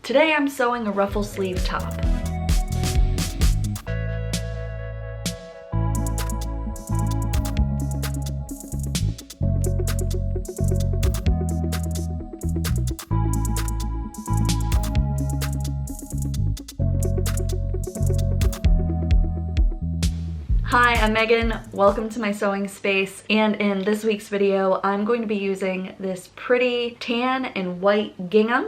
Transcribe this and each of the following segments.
Today I'm sewing a ruffle sleeve top. Hi, I'm Megan. Welcome to my sewing space, and in this week's video I'm going to be using this pretty tan and white gingham.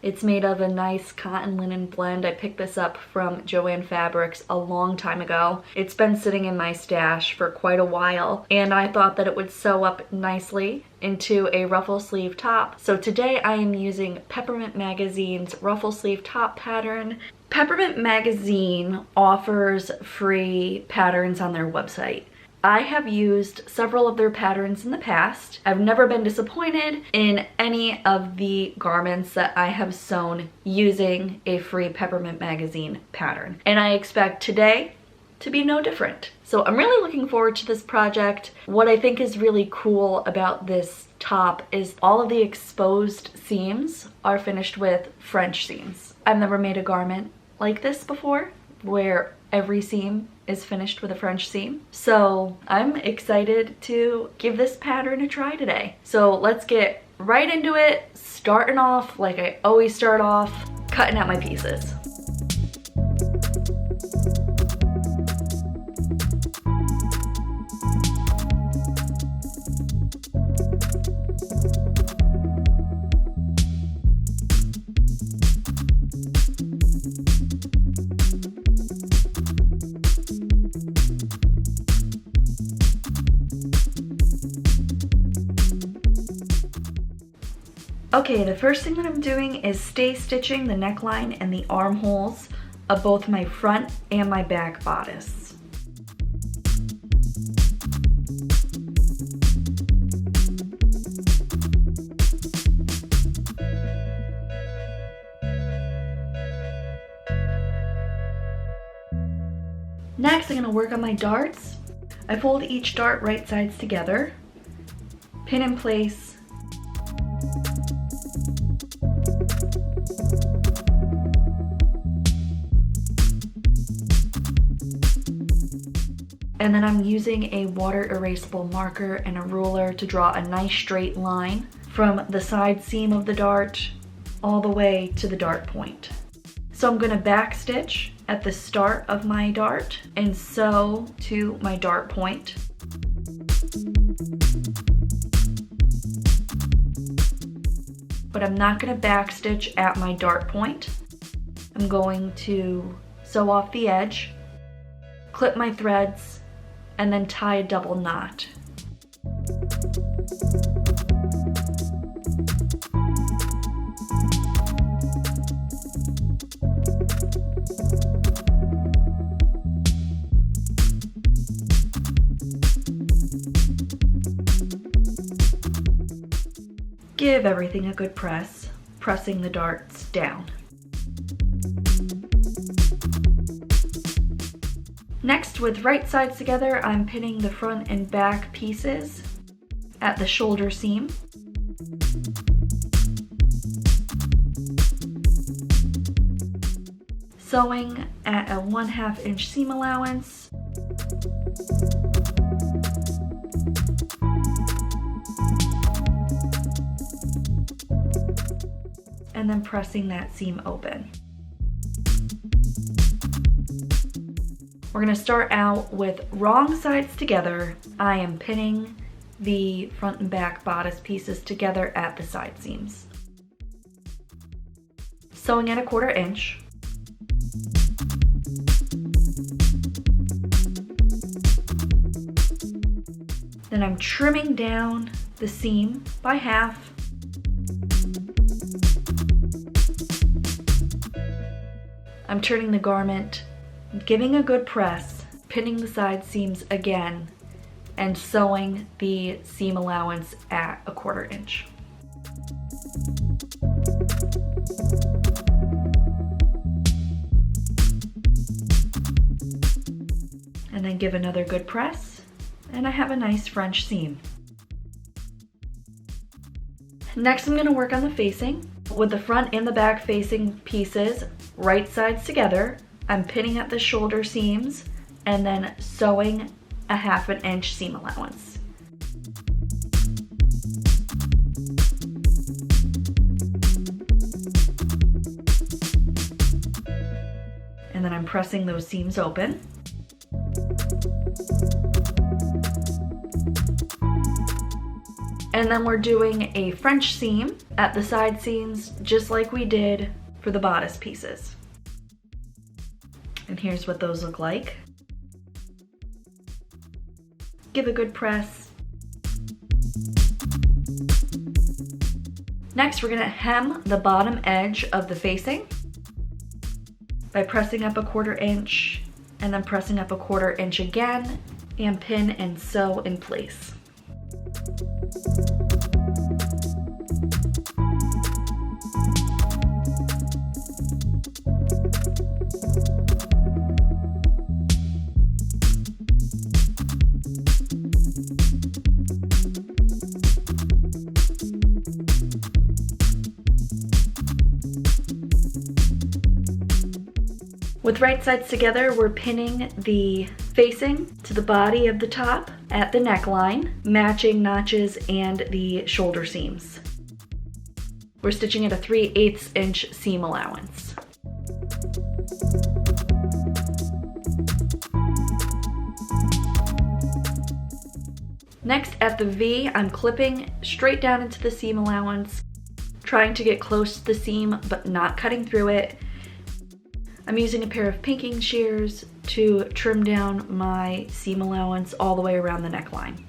It's made of a nice cotton linen blend. I picked this up from Joann Fabrics a long time ago. It's been sitting in my stash for quite a while, and I thought that it would sew up nicely into a ruffle sleeve top. So today I am using Peppermint Magazine's ruffle sleeve top pattern. Peppermint Magazine offers free patterns on their website. I have used several of their patterns in the past. I've never been disappointed in any of the garments that I have sewn using a free Peppermint Magazine pattern. And I expect today to be no different. So I'm really looking forward to this project. What I think is really cool about this top is all of the exposed seams are finished with French seams. I've never made a garment like this before, where every seam is finished with a French seam. So I'm excited to give this pattern a try today. So let's get right into it, starting off like I always start off, cutting out my pieces. Okay, the first thing that I'm doing is stay stitching the neckline and the armholes of both my front and my back bodice. Next, I'm going to work on my darts. I fold each dart right sides together, pin in place, and then I'm using a water erasable marker and a ruler to draw a nice straight line from the side seam of the dart all the way to the dart point. So I'm going to back stitch at the start of my dart and sew to my dart point. But I'm not going to back stitch at my dart point. I'm going to sew off the edge, clip my threads, and then tie a double knot. Give everything a good press, pressing the darts down. Next, with right sides together, I'm pinning the front and back pieces at the shoulder seam. Sewing at a 1/2 inch seam allowance. And then pressing that seam open. We're going to start out with wrong sides together. I am pinning the front and back bodice pieces together at the side seams. Sewing at a 1/4 inch. Then I'm trimming down the seam by half. I'm turning the garment, giving a good press, pinning the side seams again, and sewing the seam allowance at a 1/4 inch. And then give another good press, and I have a nice French seam. Next, I'm going to work on the facing. With the front and the back facing pieces right sides together, I'm pinning at the shoulder seams and then sewing a 1/2 inch seam allowance. And then I'm pressing those seams open. And then we're doing a French seam at the side seams, just like we did for the bodice pieces. And here's what those look like. Give a good press. Next, we're gonna hem the bottom edge of the facing by pressing up a 1/4 inch and then pressing up a 1/4 inch again and pin and sew in place. With right sides together, we're pinning the facing to the body of the top at the neckline, matching notches and the shoulder seams. We're stitching at a 3/8 inch seam allowance. Next, at the V, I'm clipping straight down into the seam allowance, trying to get close to the seam but not cutting through it. I'm using a pair of pinking shears to trim down my seam allowance all the way around the neckline.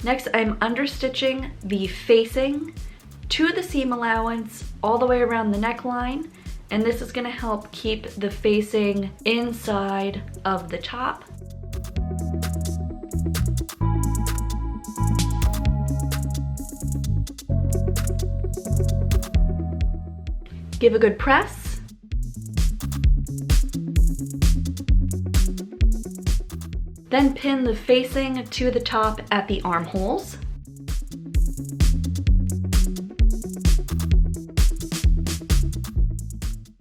Next, I'm understitching the facing to the seam allowance all the way around the neckline, and this is going to help keep the facing inside of the top. Give a good press. Then pin the facing to the top at the armholes.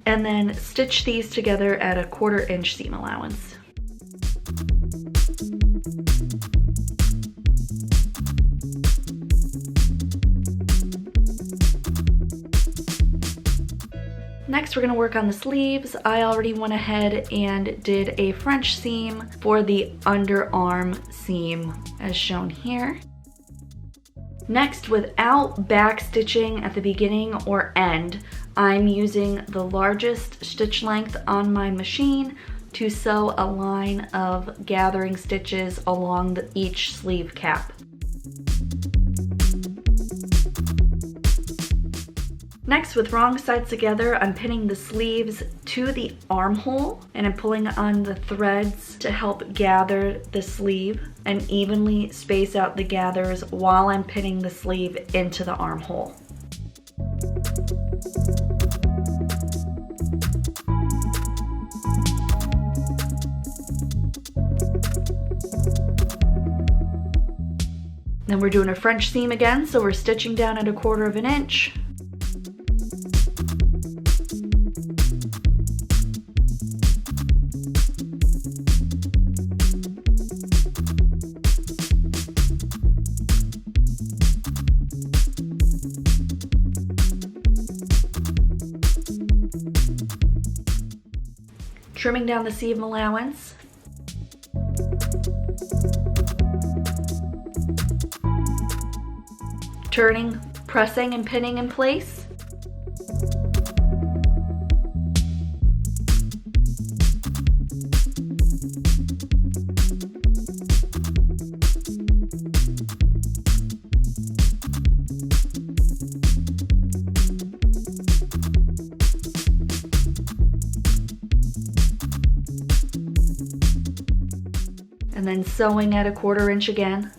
And then stitch these together at a 1/4 inch seam allowance. Next, we're going to work on the sleeves. I already went ahead and did a French seam for the underarm seam as shown here. Next, without back stitching at the beginning or end, I'm using the largest stitch length on my machine to sew a line of gathering stitches along each sleeve cap. Next, with wrong sides together, I'm pinning the sleeves to the armhole and I'm pulling on the threads to help gather the sleeve and evenly space out the gathers while I'm pinning the sleeve into the armhole. Then we're doing a French seam again, so we're stitching down at a 1/4 inch. Trimming down the seam allowance. Turning, pressing, and pinning in place. And then sewing at a 1/4 inch again.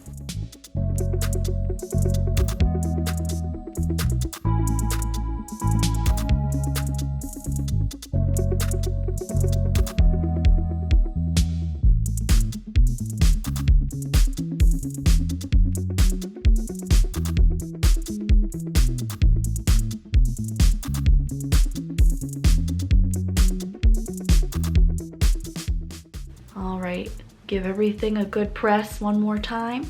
Give everything a good press one more time.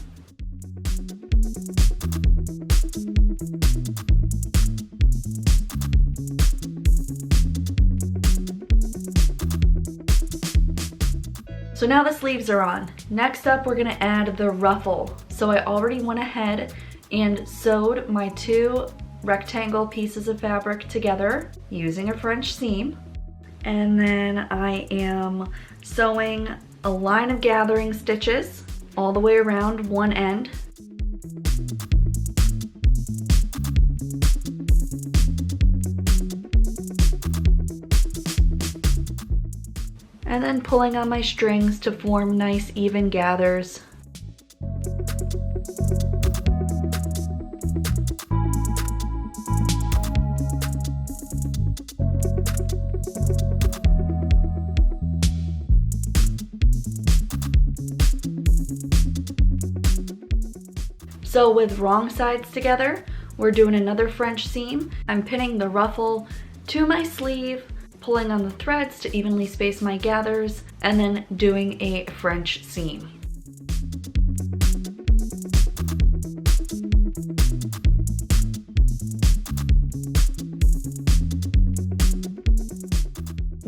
So now the sleeves are on. Next up, we're gonna add the ruffle. So I already went ahead and sewed my 2 rectangle pieces of fabric together using a French seam. And then I am sewing a line of gathering stitches all the way around one end. And then pulling on my strings to form nice even gathers. So with wrong sides together, we're doing another French seam. I'm pinning the ruffle to my sleeve, pulling on the threads to evenly space my gathers, and then doing a French seam.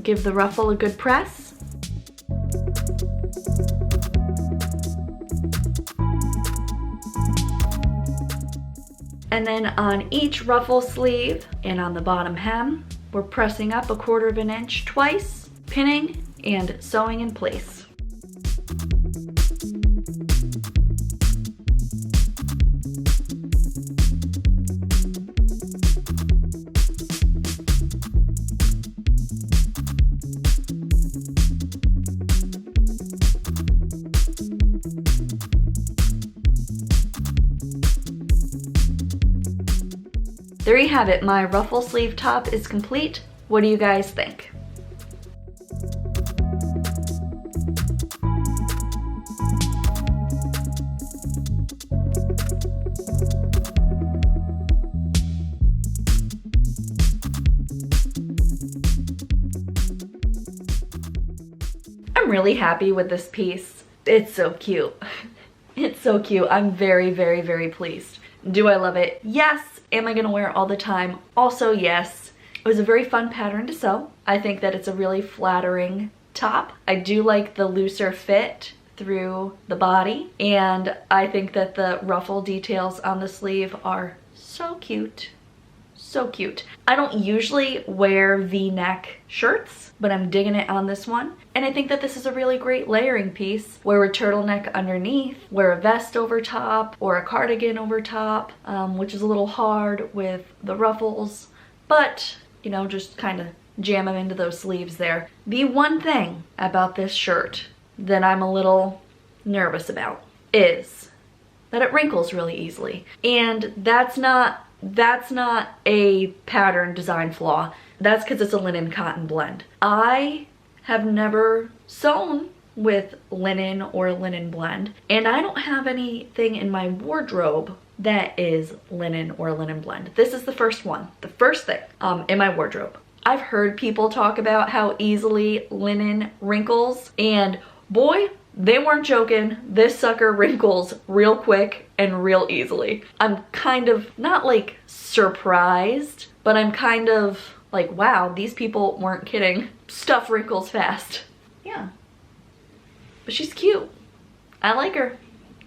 Give the ruffle a good press. And then on each ruffle sleeve and on the bottom hem, we're pressing up 1/4 inch twice, pinning and sewing in place. There you have it, my ruffle sleeve top is complete. What do you guys think? I'm really happy with this piece. It's so cute. It's so cute. I'm very, very, very pleased. Do I love it? Yes. Am I gonna wear it all the time? Also, yes. It was a very fun pattern to sew. I think that it's a really flattering top. I do like the looser fit through the body, and I think that the ruffle details on the sleeve are so cute. So cute. I don't usually wear V-neck shirts, but I'm digging it on this one. And I think that this is a really great layering piece. Wear a turtleneck underneath, wear a vest over top, or a cardigan over top, which is a little hard with the ruffles, but you know, just kind of jam them into those sleeves there. The one thing about this shirt that I'm a little nervous about is that it wrinkles really easily. And that's not a pattern design flaw. That's because it's a linen cotton blend. I have never sewn with linen or linen blend, and I don't have anything in my wardrobe that is linen or linen blend. This is the first one, the first thing in my wardrobe. I've heard people talk about how easily linen wrinkles, and boy, they weren't joking. This sucker wrinkles real quick and real easily. I'm kind of not like surprised, but I'm kind of like, wow, these people weren't kidding. Stuff wrinkles fast. Yeah. But she's cute. I like her.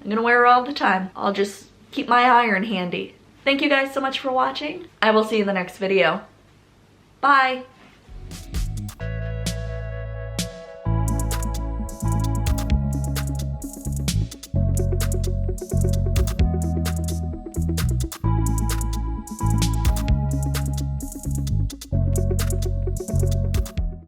I'm gonna wear her all the time. I'll just keep my iron handy. Thank you guys so much for watching. I will see you in the next video. Bye.